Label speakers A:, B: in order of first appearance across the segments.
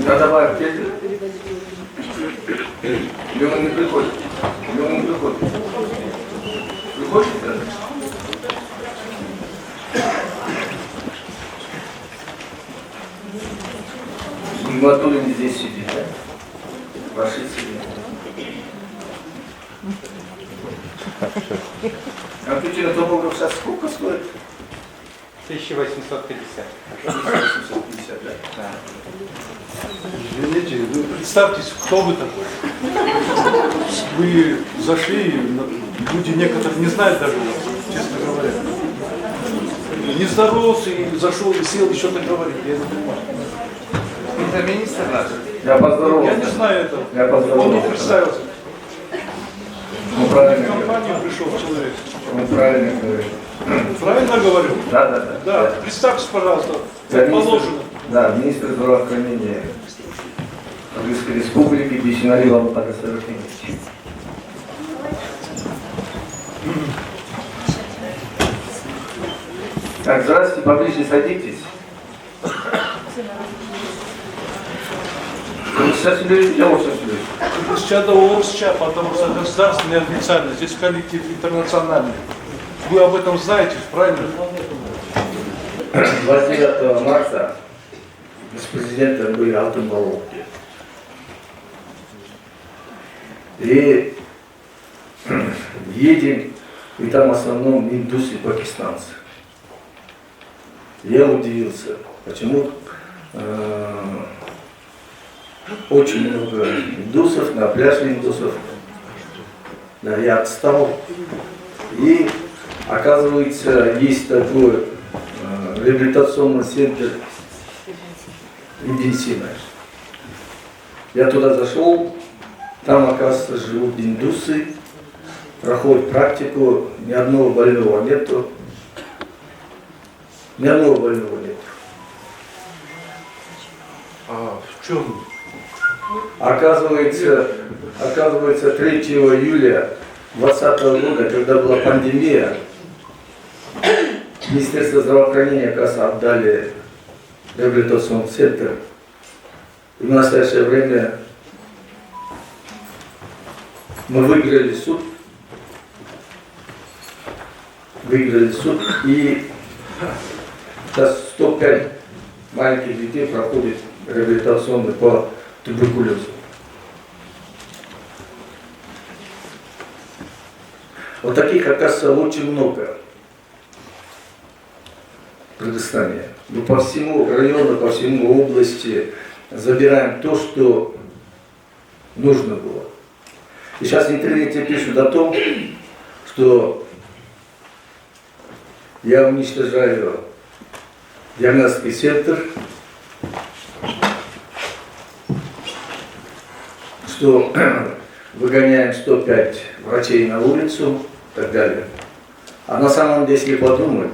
A: Давай, Петя. Или он не приходит? Или он не приходит? Приходит, да? Нигматуллин здесь сидит, да? Ваши сидят. Компьютерный томограф сейчас сколько стоит?
B: 1850.
A: 1850, да?
B: Да.
C: Извините, вы представьтесь, кто вы такой? Вы зашли, люди некоторые не знают даже вас, честно говоря. Не здоровался и зашел и сел, и что-то говорит, я не понимаю.
B: Это министр наш?
A: Я поздоровался.
C: Я не знаю этого.
A: Я поздоровался.
C: Он не представился.
A: Ну,
C: В
A: правильно
C: компанию
A: говорю.
C: пришел человек.
A: Он правильно говорит.
C: Правильно говорю?
A: Да.
C: Да, представьтесь, пожалуйста,
A: Я
C: как
A: министр,
C: положено.
A: да, министр здравоохранения Кыргызской республики Бейсеналиев Алматар Сарахинович. Так, здравствуйте, поближе садитесь. Сейчас я вот сейчас.
C: Сейчас до ОСЧА, потому что государственный официально, здесь коллектив интернациональный. Вы об этом знаете, правильно?
A: 29 марта с президентом были Алтын-Баловки. И едем, и там в основном индусы и пакистанцы. Я удивился, почему очень много индусов, на пляже индусов. Да, я отстал. И оказывается, есть такой реабилитационный центр интенсивный. Я туда зашел, там, оказывается, живут индусы, проходят практику, ни одного больного нету. Ни одного больного нет.
C: А в чем?
A: Оказывается, 3 июля 2020 года, когда была пандемия, Министерство здравоохранения, оказывается, отдали реабилитационный центр. И в настоящее время мы выиграли суд, и сейчас 105 маленьких детей проходит реабилитационный по туберкулезу. Вот таких, оказывается, очень много в Кыргызстане. Мы по всему району, по всему области забираем то, что нужно было. И сейчас в интернете пишут о том, что я уничтожаю диагностический центр, что выгоняем 105 врачей на улицу и так далее. А на самом деле, если подумать,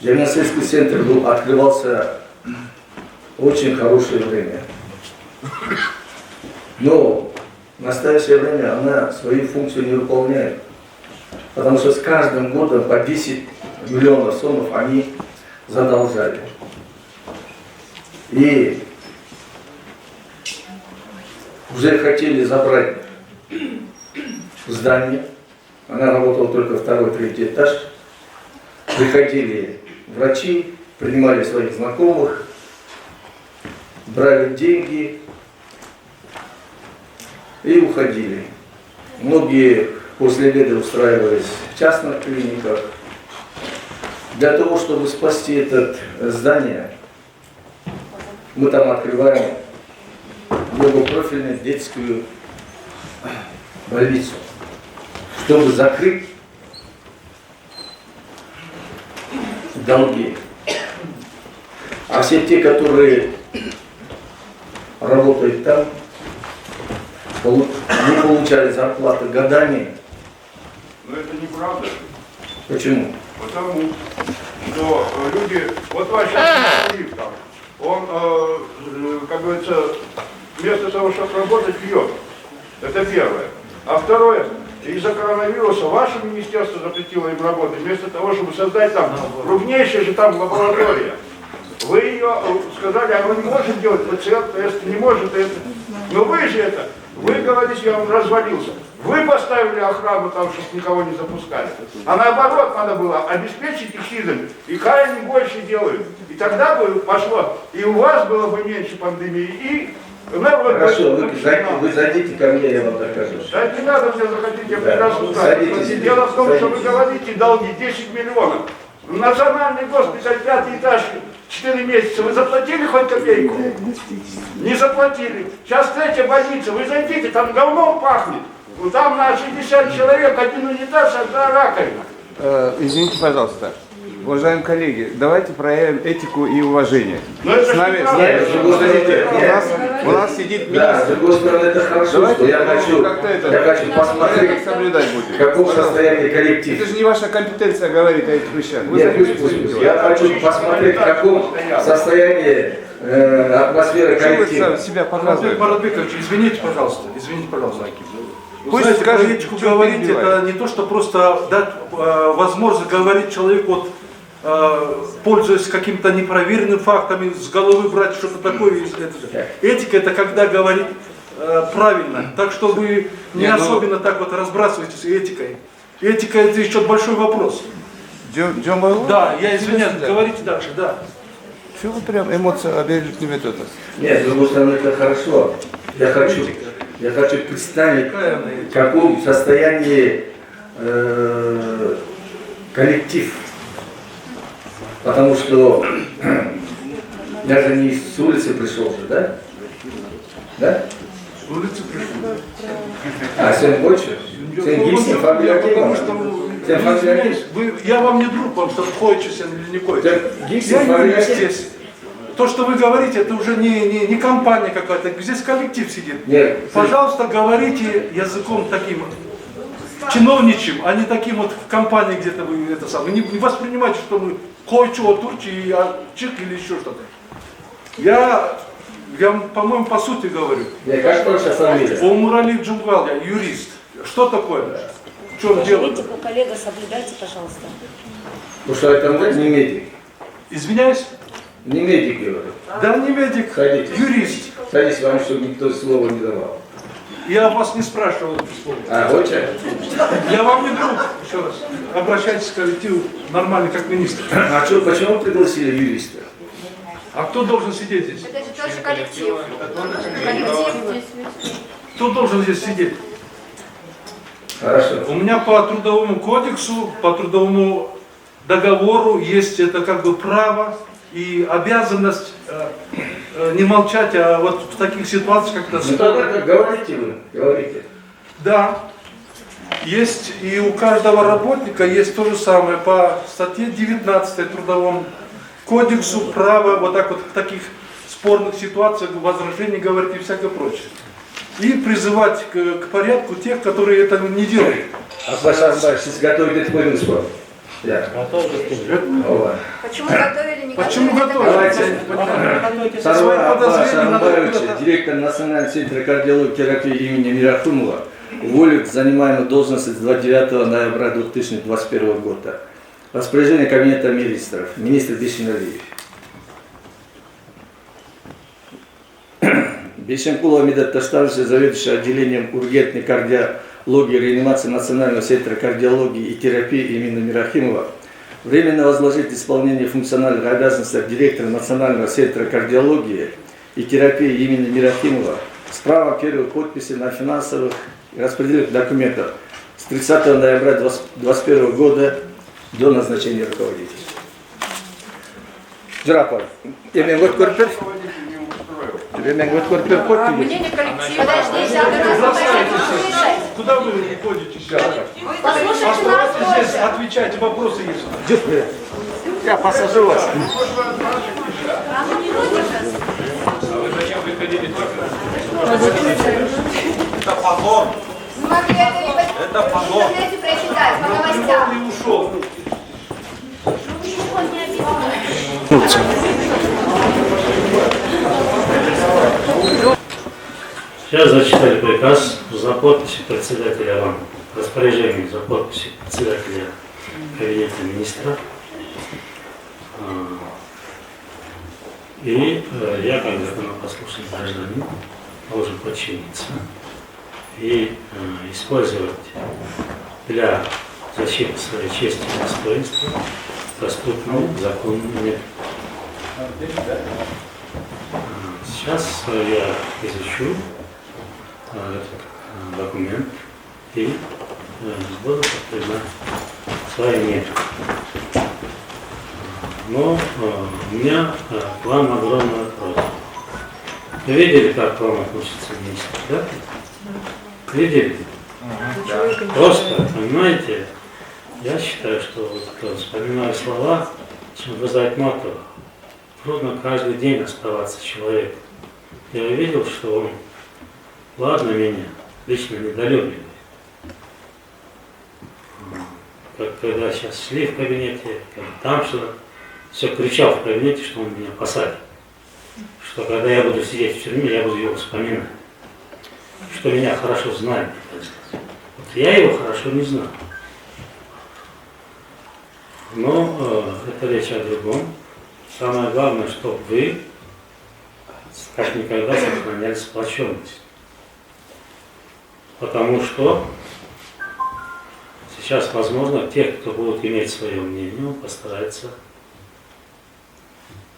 A: диагностический центр открывался в очень хорошее время. Но в настоящее время она свою функцию не выполняет. Потому что с каждым годом по 10 миллионов сомов они задолжали. И уже хотели забрать здание. Она работала только 2-3 этаж. Приходили врачи, принимали своих знакомых, брали деньги и уходили. Многие после обеда устраивались в частных клиниках. Для того, чтобы спасти это здание, мы там открываем многопрофильную детскую больницу, чтобы закрыть долги. А все те, которые работают там, они получали зарплаты годами,
D: неправда.
A: Почему?
D: Потому что люди, вот ваш человек там, он, как говорится, вместо того, чтобы работать, пьет. Это первое. А второе, из-за коронавируса ваше министерство запретило им работать, вместо того, чтобы создать там крупнейшая же там лаборатория. Вы ее сказали, оно не может делать ПЦР-тест, не может это. Но вы же это, вы говорите, я вам развалился. Вы поставили охрану там, чтобы никого не запускали. А наоборот, надо было обеспечить их хидом. И крайне больше делают. И тогда бы пошло, и у вас было бы меньше пандемии, и народ...
A: Хорошо, вы зайдите ко мне, я вам докажу.
D: Да не надо мне заходить, я
A: Да.
D: прекрасно знаю.
A: Садитесь.
D: Дело в том, что вы
A: Садитесь.
D: говорите долги 10 миллионов. Национальный госпиталь, 5-й этаж, 4 месяца. Вы заплатили хоть копейку? Не заплатили. Сейчас третья больница, вы зайдите, там говном пахнет. Ну, там на 60 человек, один унитаз, одна раковина.
B: Извините, пожалуйста. Уважаемые коллеги, давайте проявим этику и уважение.
D: Но это
B: С нами,
D: же
B: с
D: неправда.
B: нами-
A: Нет, с другой стороны,
B: у нас сидит
A: Да, с
B: министр.
A: другой стороны, это хорошо,
B: Давайте
A: что я хочу
B: порядок
A: посмотреть,
B: соблюдать
A: в
B: будем.
A: каком
B: Пожалуйста.
A: состоянии
B: Это
A: коллектив.
B: же не ваша компетенция говорить о этих вещах. Вы
A: Нет,
B: занимаетесь
A: пусть,
B: своим
A: пусть.
B: делом.
A: Я хочу посмотреть, в каком состоянии атмосфера
B: Почему вы
A: коллектива.
B: себя
C: Анатолий
B: показываете?
C: Маратбекович, извините, пожалуйста. Вы
B: Пусть
C: знаете,
B: скажет,
C: про этику
B: в чем
C: говорить,
B: перебивает.
C: это не то, что просто дать возможность говорить человеку, вот, пользуясь каким-то непроверенным фактами, с головы брать что-то такое. Этика это когда говорить правильно. Так что вы не
B: Не, ну-
C: особенно так вот разбрасываетесь этикой. Этика это еще большой вопрос.
B: Джон Байло?
C: Да, я извиняюсь, говорите дальше, да.
B: Чего вы прям эмоции обережете не метод?
A: Нет, с другой стороны, это хорошо. Я хочу представить, в каком состоянии коллектив. Потому что я же не с улицы пришел же, да? Да?
C: С улицы пришли.
A: А, Сен больше? Сен Гибсон, фамилия
C: Потому
A: Акимова?
C: что,
A: Сен фамилия Акимова?
C: я вам не друг, потому что ходите или не ходите.
A: Так, Гибсон,
C: Я
A: фамилия
C: юрист
A: Акимова?
C: здесь. То, что вы говорите, это уже не компания какая-то, здесь коллектив сидит.
A: Нет.
C: Пожалуйста, говорите языком таким чиновничьим, а не таким вот в компании где-то вы это самое. Не воспринимайте, что мы кое-чего Турции, чик или еще что-то. Я по-моему, по сути говорю.
A: Нет, как ваша фамилия?
C: Омурали Джунгвал, я юрист. Что такое? В чем дело?
E: Этику, коллега, соблюдайте, пожалуйста.
A: Потому что это не медик.
C: Извиняюсь?
A: Не медик, говорю.
C: Да не медик,
A: Садитесь.
C: юрист.
A: Садись, вам чтобы никто слова не давал.
C: Я вас не спрашивал это слово.
A: А, вот что?
C: Я вам не друг, еще раз. Обращайтесь к коллективу нормально, как министр.
A: А что, почему пригласили юриста?
C: А кто должен сидеть здесь?
E: Это же тоже коллектив.
C: Кто должен здесь сидеть?
A: Хорошо.
C: У меня по трудовому кодексу, по трудовому договору есть это как бы право и обязанность не молчать, а вот в таких ситуациях, как
A: Ну тогда как говорите вы, говорите.
C: Да, есть и у каждого работника есть то же самое по статье 19 Трудовому кодексу право вот так вот в таких спорных ситуациях возражений говорить и всякое прочее. И призывать к порядку тех, которые это не делают.
A: А Паша Андреевич, готовите такой спор? Я. Ова.
E: Почему готовили, не
C: Почему
E: готовили?
C: готовить?
A: Сарва Аббас
C: подозрения надо
A: Амбаевич,
C: куда-то-
A: директор Национального центра кардиологии и терапии имени Мирахумова, уволен с занимаемой должности с 29 ноября 2021 года. Распоряжение Кабинета министров. Министр Бишиналиев. Бешенкулова Медет Таштанович, заведующий отделением ургентной кардиологии и реанимации Национального центра кардиологии и терапии имени Мирахимова, временно возложить исполнение функциональных обязанностей директора Национального центра кардиологии и терапии имени Мирахимова с правом первой подписи на финансовых и распределительных документах с 30 ноября 2021 года до назначения руководителя. Джарапов, я имею в виду корпус.
E: Мнение коллектива. Подождите, а вы нас слушайте.
C: Куда вы уходите сейчас?
E: Послушайте нас
C: Оставайтесь здесь,
E: тоже.
C: отвечайте, вопросы есть.
A: Я посажу вас.
E: Мы могли это не
C: Это
E: В
C: потом.
E: интернете прочитать, по новостям.
C: И ушел.
E: Ничего не объясню.
F: Сейчас зачитали приказ за подписью председателя РАН, распоряжение за подписью председателя кабинета министра. И я, как законопослушный гражданин, должен подчиниться и использовать для защиты своей чести и достоинства доступные законные методы. Сейчас я изучу этот документ и буду предпринимать свои меры. Но у меня к вам огромная просьба. Вы видели, как к вам относится министр, да? Видели? Просто, понимаете, я считаю, что вот, вспоминая слова Чингиза Айтматова, трудно каждый день оставаться человеком. Я увидел, что он, ладно, меня лично недолюбливает. Когда сейчас шли в кабинете, там что-то, все кричал в кабинете, что он меня посадит. Что когда я буду сидеть в тюрьме, я буду его вспоминать. Что меня хорошо знает. Вот я его хорошо не знаю. Но это речь о другом. Самое главное, чтобы вы как никогда сохраняли сплоченность. Потому что сейчас, возможно, те, кто будут иметь свое мнение, он постарается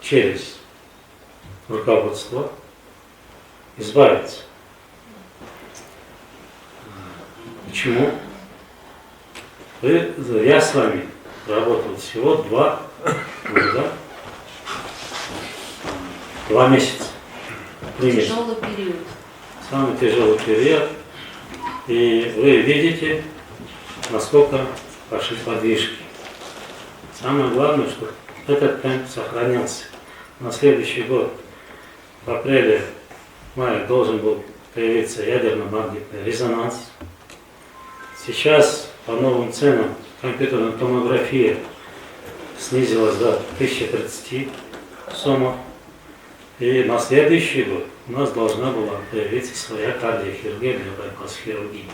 F: через руководство избавиться. Почему? Я с вами работал всего 2 месяца. Примерно.
G: Тяжелый период.
F: Самый тяжелый период. И вы видите, насколько пошли подвижки. Самое главное, чтобы этот темп сохранился. На следующий год, в апреле-мае, должен был появиться ядерно-магнитный резонанс. Сейчас по новым ценам компьютерная томография снизилась до 1030 сомов. И на следующий год у нас должна была появиться своя кардиохирургия для bypass-хирургии.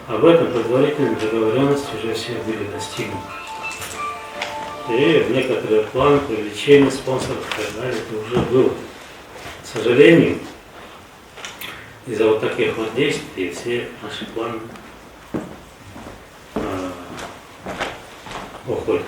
F: Об этом предварительной договоренности уже все были достигнуты. И некоторые планы привлечения спонсоров и так далее это уже было. К сожалению, из-за вот таких вот действий все наши планы уходят.